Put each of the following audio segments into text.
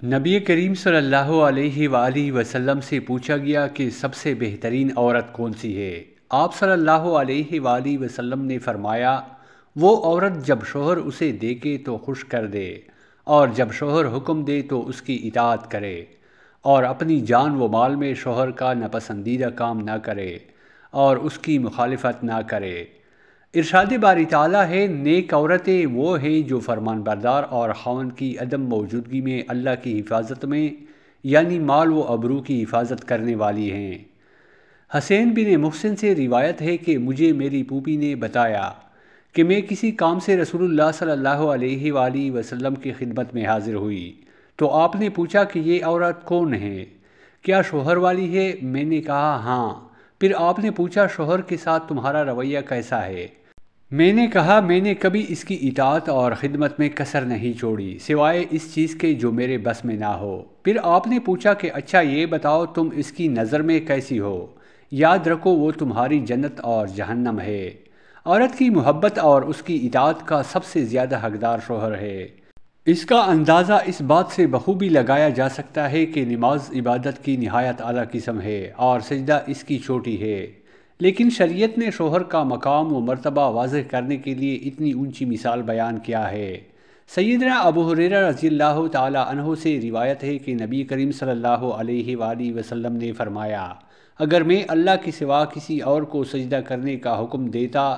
نبی کریم صلی اللہ علیہ وآلہ وسلم سے پوچھا گیا کہ سب سے بہترین عورت کون سی ہے؟ آپ صلی اللہ علیہ وآلہ وسلم نے فرمایا، وہ عورت جب شوہر اسے دیکھے تو خوش کر دے، اور جب شوہر حکم دے تو اس کی اطاعت کرے، اور اپنی جان و مال میں شوہر کا ناپسندیدہ کام نہ کرے اور اس کی مخالفت نہ کرے۔ ارشاد باری تعالیٰ ہے، نیک عورتیں وہ ہیں جو فرمان بردار اور خاوند کی عدم موجودگی میں اللہ کی حفاظت میں یعنی مال و ابرو کی حفاظت کرنے والی ہیں۔ حسین بن محسن سے روایت ہے کہ مجھے میری پھوپھی نے بتایا کہ میں کسی کام سے رسول اللہ صلی اللہ علیہ وآلہ وسلم کی خدمت میں حاضر ہوئی تو آپ نے پوچھا کہ یہ عورت کون ہے؟ کیا شوہر والی ہے؟ میں نے کہا ہاں۔ پھر آپ نے پوچھا شوہر کے ساتھ تمہارا رویہ کیسا ہے؟ میں نے کہا میں نے کبھی اس کی اطاعت اور خدمت میں کسر نہیں چھوڑی سوائے اس چیز کے جو میرے بس میں نہ ہو۔ پھر آپ نے پوچھا کہ اچھا یہ بتاؤ تم اس کی نظر میں کیسی ہو؟ یاد رکھو وہ تمہاری جنت اور جہنم ہے۔ عورت کی محبت اور اس کی اطاعت کا سب سے زیادہ حقدار شوہر ہے۔ اس کا اندازہ اس بات سے بخوبی لگایا جا سکتا ہے کہ نماز عبادت کی نہایت اعلیٰ قسم ہے اور سجدہ اس کی چوٹی ہے، لیکن شریعت نے شوہر کا مقام و مرتبہ واضح کرنے کے لیے اتنی اونچی مثال بیان کیا ہے۔ سیدنا ابو ہریرہ رضی اللہ تعالی عنہ سے روایت ہے کہ نبی کریم صلی اللہ علیہ وآلہ وسلم نے فرمایا، اگر میں اللہ کے سوا کسی اور کو سجدہ کرنے کا حکم دیتا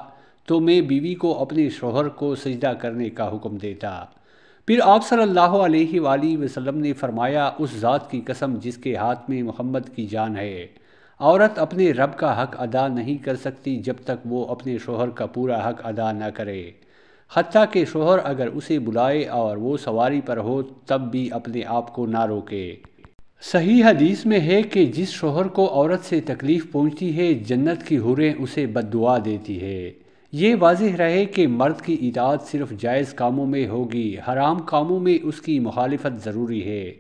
تو میں بیوی کو اپنے شوہر کو سجدہ کرنے کا حکم دیتا۔ پھر آپ صلی اللہ علیہ وآلہ وسلم نے فرمایا، اس ذات کی قسم جس کے ہاتھ میں محمد کی جان ہے، عورت اپنے رب کا حق ادا نہیں کر سکتی جب تک وہ اپنے شوہر کا پورا حق ادا نہ کرے، حتیٰ کہ شوہر اگر اسے بلائے اور وہ سواری پر ہو تب بھی اپنے آپ کو نہ روکے۔ صحیح حدیث میں ہے کہ جس شوہر کو عورت سے تکلیف پہنچتی ہے جنت کی حوریں اسے بد دعا دیتی ہے۔ یہ واضح رہے کہ مرد کی اطاعت صرف جائز کاموں میں ہوگی، حرام کاموں میں اس کی مخالفت ضروری ہے۔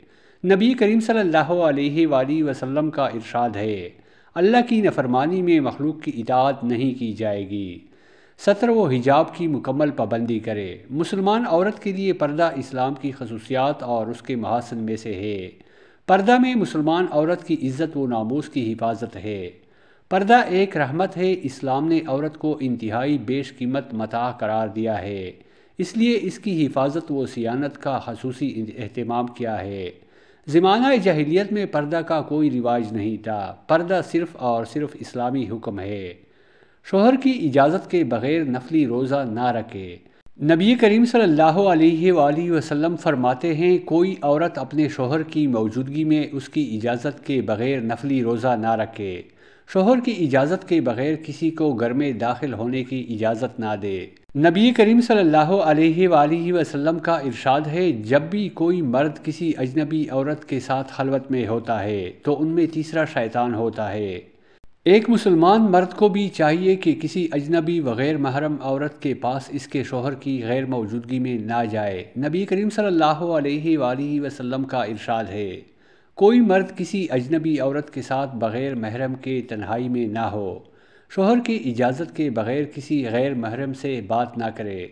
نبی کریم صلی اللہ علیہ وآلہ وسلم کا ارشاد ہے، اللہ کی نافرمانی میں مخلوق کی اطاعت نہیں کی جائے گی۔ ستر و حجاب کی مکمل پابندی کرے۔ مسلمان عورت کے لیے پردہ اسلام کی خصوصیات اور اس کے محاسن میں سے ہے۔ پردہ میں مسلمان عورت کی عزت و ناموس کی حفاظت ہے۔ پردہ ایک رحمت ہے۔ اسلام نے عورت کو انتہائی بیش قیمت متاع قرار دیا ہے، اس لیے اس کی حفاظت و صیانت کا خصوصی اہتمام کیا ہے۔ زمانہ جاہلیت میں پردہ کا کوئی رواج نہیں تھا، پردہ صرف اور صرف اسلامی حکم ہے۔ شوہر کی اجازت کے بغیر نفلی روزہ نہ رکھے۔ نبی کریم صلی اللہ علیہ وآلہ وسلم فرماتے ہیں، کوئی عورت اپنے شوہر کی موجودگی میں اس کی اجازت کے بغیر نفلی روزہ نہ رکھے۔ شوہر کی اجازت کے بغیر کسی کو گھر میں داخل ہونے کی اجازت نہ دے۔ نبی کریم صلی اللہ علیہ وآلہ وسلم کا ارشاد ہے، جب بھی کوئی مرد کسی اجنبی عورت کے ساتھ خلوت میں ہوتا ہے تو ان میں تیسرا شیطان ہوتا ہے۔ ایک مسلمان مرد کو بھی چاہیے کہ کسی اجنبی وغیر محرم عورت کے پاس اس کے شوہر کی غیر موجودگی میں نہ جائے۔ نبی کریم صلی اللہ علیہ وآلہ وسلم کا ارشاد ہے، کوئی مرد کسی اجنبی عورت کے ساتھ بغیر محرم کے تنہائی میں نہ ہو، شوہر کی اجازت کے بغیر کسی غیر محرم سے بات نہ کرے۔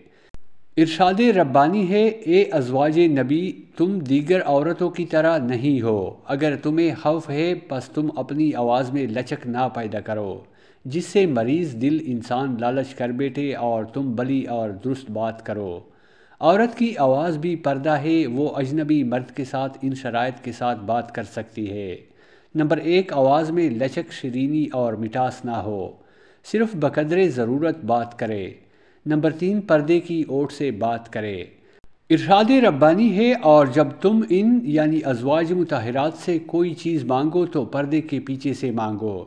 ارشاد ربانی ہے، اے ازواج نبی، تم دیگر عورتوں کی طرح نہیں ہو، اگر تمہیں خوف ہے پس تم اپنی آواز میں لچک نہ پیدا کرو جس سے مریض دل انسان لالچ کر بیٹھے، اور تم بلی اور درست بات کرو۔ عورت کی آواز بھی پردہ ہے، وہ اجنبی مرد کے ساتھ ان شرائط کے ساتھ بات کر سکتی ہے۔ نمبر 1، آواز میں لچک، شیرینی اور مٹھاس نہ ہو، صرف بقدر ضرورت بات کرے۔ نمبر 3، پردے کی اوٹ سے بات کرے۔ ارشاد ربانی ہے، اور جب تم ان یعنی ازواج مطہرات سے کوئی چیز مانگو تو پردے کے پیچھے سے مانگو،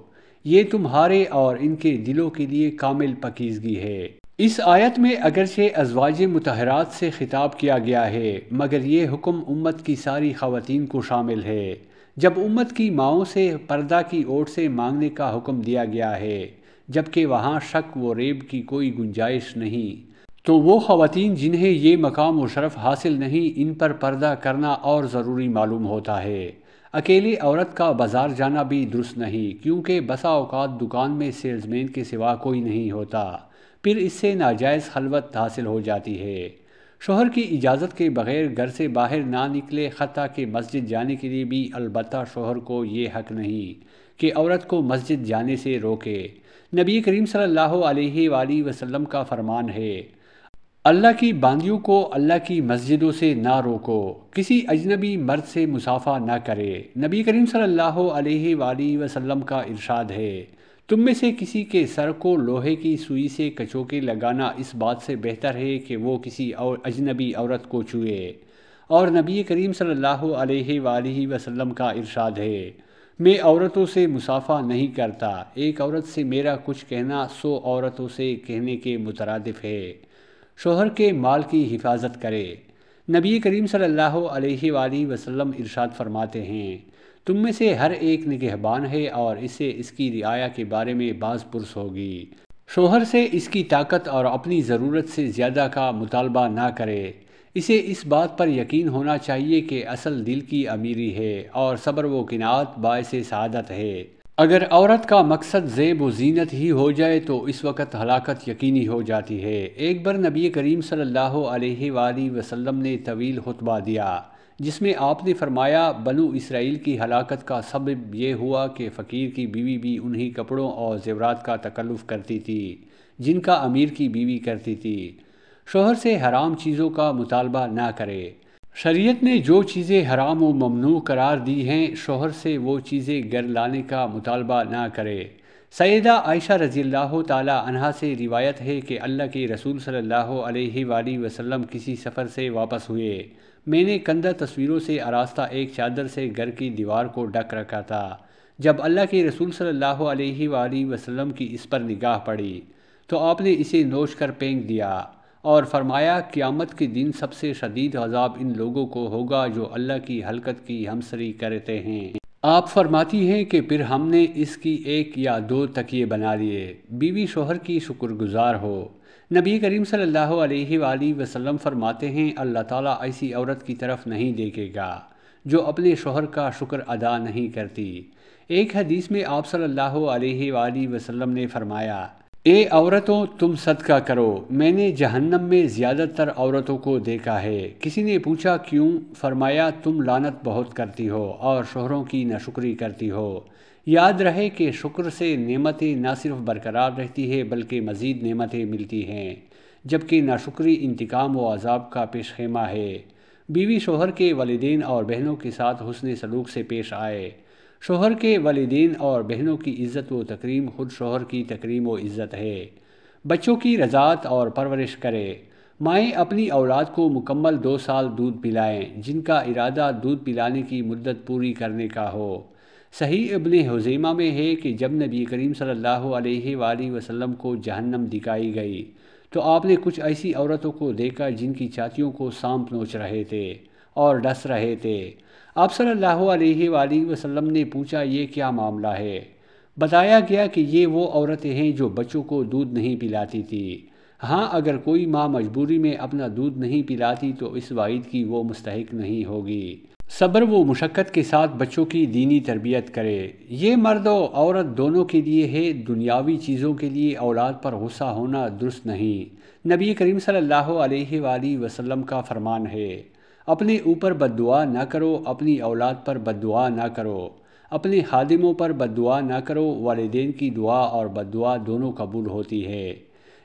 یہ تمہارے اور ان کے دلوں کے لیے کامل پاکیزگی ہے۔ اس آیت میں اگرچہ ازواج مطہرات سے خطاب کیا گیا ہے، مگر یہ حکم امت کی ساری خواتین کو شامل ہے۔ جب امت کی ماؤں سے پردہ کی اوٹ سے مانگنے کا حکم دیا گیا ہے، جبکہ وہاں شک و ریب کی کوئی گنجائش نہیں، تو وہ خواتین جنہیں یہ مقام و شرف حاصل نہیں، ان پر پردہ کرنا اور ضروری معلوم ہوتا ہے۔ اکیلی عورت کا بازار جانا بھی درست نہیں، کیونکہ بسا اوقات دکان میں سیلز مین کے سوا کوئی نہیں ہوتا، پھر اس سے ناجائز خلوت حاصل ہو جاتی ہے۔ شوہر کی اجازت کے بغیر گھر سے باہر نہ نکلے، حتیٰ کہ مسجد جانے کے لیے بھی۔ البتہ شوہر کو یہ حق نہیں کہ عورت کو مسجد جانے سے روکے۔ نبی کریم صلی اللہ علیہ وآلہ وسلم کا فرمان ہے، اللہ کی باندیوں کو اللہ کی مسجدوں سے نہ روکو، کسی اجنبی مرد سے مصافحہ نہ کرے۔ نبی کریم صلی اللہ علیہ وآلہ وسلم کا ارشاد ہے، تم میں سے کسی کے سر کو لوہے کی سوئی سے کچوکے لگانا اس بات سے بہتر ہے کہ وہ کسی اجنبی عورت کو چھوئے۔ اور نبی کریم صلی اللہ علیہ وآلہ وسلم کا ارشاد ہے، میں عورتوں سے مصافحہ نہیں کرتا، ایک عورت سے میرا کچھ کہنا 100 عورتوں سے کہنے کے مترادف ہے۔ شوہر کے مال کی حفاظت کرے۔ نبی کریم صلی اللہ علیہ وآلہ وسلم ارشاد فرماتے ہیں، تم میں سے ہر ایک نگہبان ہے اور اسے اس کی رعایا کے بارے میں باز پرس ہوگی۔ شوہر سے اس کی طاقت اور اپنی ضرورت سے زیادہ کا مطالبہ نہ کرے۔ اسے اس بات پر یقین ہونا چاہیے کہ اصل دل کی امیری ہے اور صبر و قناعت باعث سعادت ہے۔ اگر عورت کا مقصد زیب و زینت ہی ہو جائے تو اس وقت ہلاکت یقینی ہو جاتی ہے۔ ایک بار نبی کریم صلی اللہ علیہ وآلہ وسلم نے طویل خطبہ دیا، جس میں آپ نے فرمایا، بنو اسرائیل کی ہلاکت کا سبب یہ ہوا کہ فقیر کی بیوی بھی انہی کپڑوں اور زیورات کا تکلف کرتی تھی جن کا امیر کی بیوی کرتی تھی۔ شوہر سے حرام چیزوں کا مطالبہ نہ کرے۔ شریعت نے جو چیزیں حرام و ممنوع قرار دی ہیں، شوہر سے وہ چیزیں گھر لانے کا مطالبہ نہ کرے۔ سیدہ عائشہ رضی اللہ تعالی عنہا سے روایت ہے کہ اللہ کے رسول صلی اللہ علیہ وآلہ وسلم کسی سفر سے واپس ہوئے۔ میں نے کندہ تصویروں سے آراستہ ایک چادر سے گھر کی دیوار کو ڈھک رکھا تھا۔ جب اللہ کے رسول صلی اللہ علیہ وآلہ وسلم کی اس پر نگاہ پڑی تو آپ نے اسے نوچ کر پھینک دیا اور فرمایا، قیامت کے دن سب سے شدید عذاب ان لوگوں کو ہوگا جو اللہ کی حلقت کی ہمسری کرتے ہیں۔ آپ فرماتی ہیں کہ پھر ہم نے اس کی 1 یا 2 تکیے بنا لیے۔ بیوی شوہر کی شکر گزار ہو۔ نبی کریم صلی اللہ علیہ وآلہ وسلم فرماتے ہیں، اللہ تعالیٰ ایسی عورت کی طرف نہیں دیکھے گا جو اپنے شوہر کا شکر ادا نہیں کرتی۔ ایک حدیث میں آپ صلی اللہ علیہ وآلہ وسلم نے فرمایا، اے عورتوں، تم صدقہ کرو، میں نے جہنم میں زیادہ تر عورتوں کو دیکھا ہے۔ کسی نے پوچھا کیوں؟ فرمایا، تم لعنت بہت کرتی ہو اور شوہروں کی ناشکری کرتی ہو۔ یاد رہے کہ شکر سے نعمتیں نہ صرف برقرار رہتی ہے بلکہ مزید نعمتیں ملتی ہیں، جبکہ ناشکری انتقام و عذاب کا پیش خیمہ ہے۔ بیوی شوہر کے والدین اور بہنوں کے ساتھ حسن سلوک سے پیش آئے۔ شوہر کے والدین اور بہنوں کی عزت و تکریم خود شوہر کی تکریم و عزت ہے۔ بچوں کی رضاعت اور پرورش کرے۔ مائیں اپنی اولاد کو مکمل 2 سال دودھ پلائیں جن کا ارادہ دودھ پلانے کی مدت پوری کرنے کا ہو۔ صحیح ابن حزیمہ میں ہے کہ جب نبی کریم صلی اللہ علیہ وآلہ وسلم کو جہنم دکھائی گئی تو آپ نے کچھ ایسی عورتوں کو دیکھا جن کی چھاتیوں کو سانپ نوچ رہے تھے اور ڈس رہے تھے۔ آپ صلی اللہ علیہ وآلہ وسلم نے پوچھا، یہ کیا معاملہ ہے؟ بتایا گیا کہ یہ وہ عورتیں ہیں جو بچوں کو دودھ نہیں پلاتی تھی۔ ہاں، اگر کوئی ماں مجبوری میں اپنا دودھ نہیں پلاتی تو اس وعید کی وہ مستحق نہیں ہوگی۔ صبر و مشقت کے ساتھ بچوں کی دینی تربیت کرے۔ یہ مرد و عورت دونوں کے لیے ہے، دنیاوی چیزوں کے لیے اولاد پر غصہ ہونا درست نہیں۔ نبی کریم صلی اللہ علیہ وآلہ وسلم کا فرمان ہے، اپنے اوپر بد دعا نہ کرو، اپنی اولاد پر بد دعا نہ کرو، اپنے خادموں پر بد دعا نہ کرو، والدین کی دعا اور بد دعا دونوں قبول ہوتی ہے۔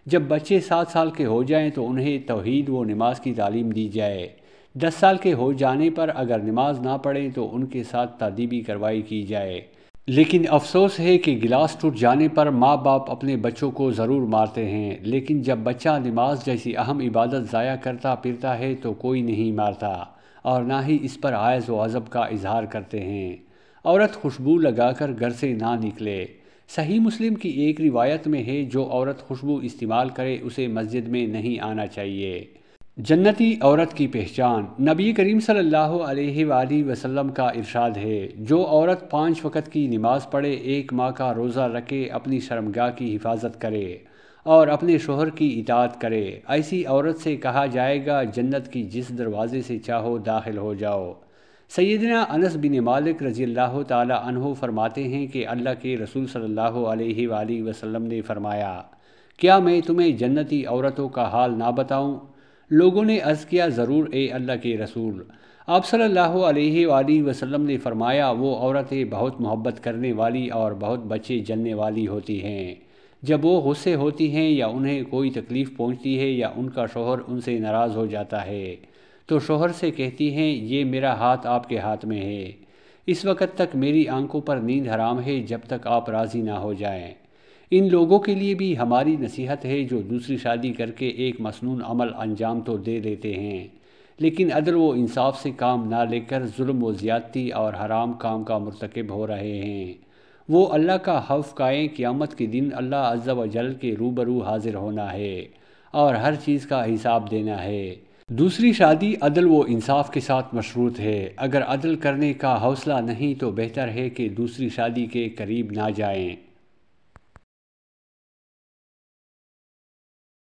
جب بچے 7 سال کے ہو جائیں تو انہیں توحید و نماز کی تعلیم دی جائے۔ 10 سال کے ہو جانے پر اگر نماز نہ پڑھیں تو ان کے ساتھ تادیبی کارروائی کی جائے۔ لیکن افسوس ہے کہ گلاس ٹوٹ جانے پر ماں باپ اپنے بچوں کو ضرور مارتے ہیں، لیکن جب بچہ نماز جیسی اہم عبادت ضائع کرتا پھرتا ہے تو کوئی نہیں مارتا اور نہ ہی اس پر حیض و غضب کا اظہار کرتے ہیں۔ عورت خوشبو لگا کر گھر سے نہ نکلے۔ صحیح مسلم کی ایک روایت میں ہے، جو عورت خوشبو استعمال کرے اسے مسجد میں نہیں آنا چاہیے۔ جنتی عورت کی پہچان۔ نبی کریم صلی اللہ علیہ وآلہ وسلم کا ارشاد ہے، جو عورت 5 وقت کی نماز پڑھے، 1 ماہ کا روزہ رکھے، اپنی شرمگاہ کی حفاظت کرے اور اپنے شوہر کی اطاعت کرے، ایسی عورت سے کہا جائے گا، جنت کی جس دروازے سے چاہو داخل ہو جاؤ۔ سیدنا انس بن مالک رضی اللہ تعالی عنہ فرماتے ہیں کہ اللہ کے رسول صلی اللہ علیہ وآلہ وسلم نے فرمایا، کیا میں تمہیں جنتی عورتوں کا حال نہ بتاؤں؟ لوگوں نے عرض کیا ضرور اے اللہ کے رسول۔ آپ صلی اللہ علیہ وآلہ وسلم نے فرمایا وہ عورتیں بہت محبت کرنے والی اور بہت بچے جلنے والی ہوتی ہیں۔ جب وہ غصے ہوتی ہیں یا انہیں کوئی تکلیف پہنچتی ہے یا ان کا شوہر ان سے ناراض ہو جاتا ہے تو شوہر سے کہتی ہیں یہ میرا ہاتھ آپ کے ہاتھ میں ہے، اس وقت تک میری آنکھوں پر نیند حرام ہے جب تک آپ راضی نہ ہو جائیں۔ ان لوگوں کے لیے بھی ہماری نصیحت ہے جو دوسری شادی کر کے ایک مسنون عمل انجام تو دے دیتے ہیں لیکن عدل و انصاف سے کام نہ لے کر ظلم و زیادتی اور حرام کام کا مرتکب ہو رہے ہیں۔ وہ اللہ کا خوف کھائیں، قیامت کے دن اللہ عز و جل کے روبرو حاضر ہونا ہے اور ہر چیز کا حساب دینا ہے۔ دوسری شادی عدل و انصاف کے ساتھ مشروط ہے۔ اگر عدل کرنے کا حوصلہ نہیں تو بہتر ہے کہ دوسری شادی کے قریب نہ جائیں۔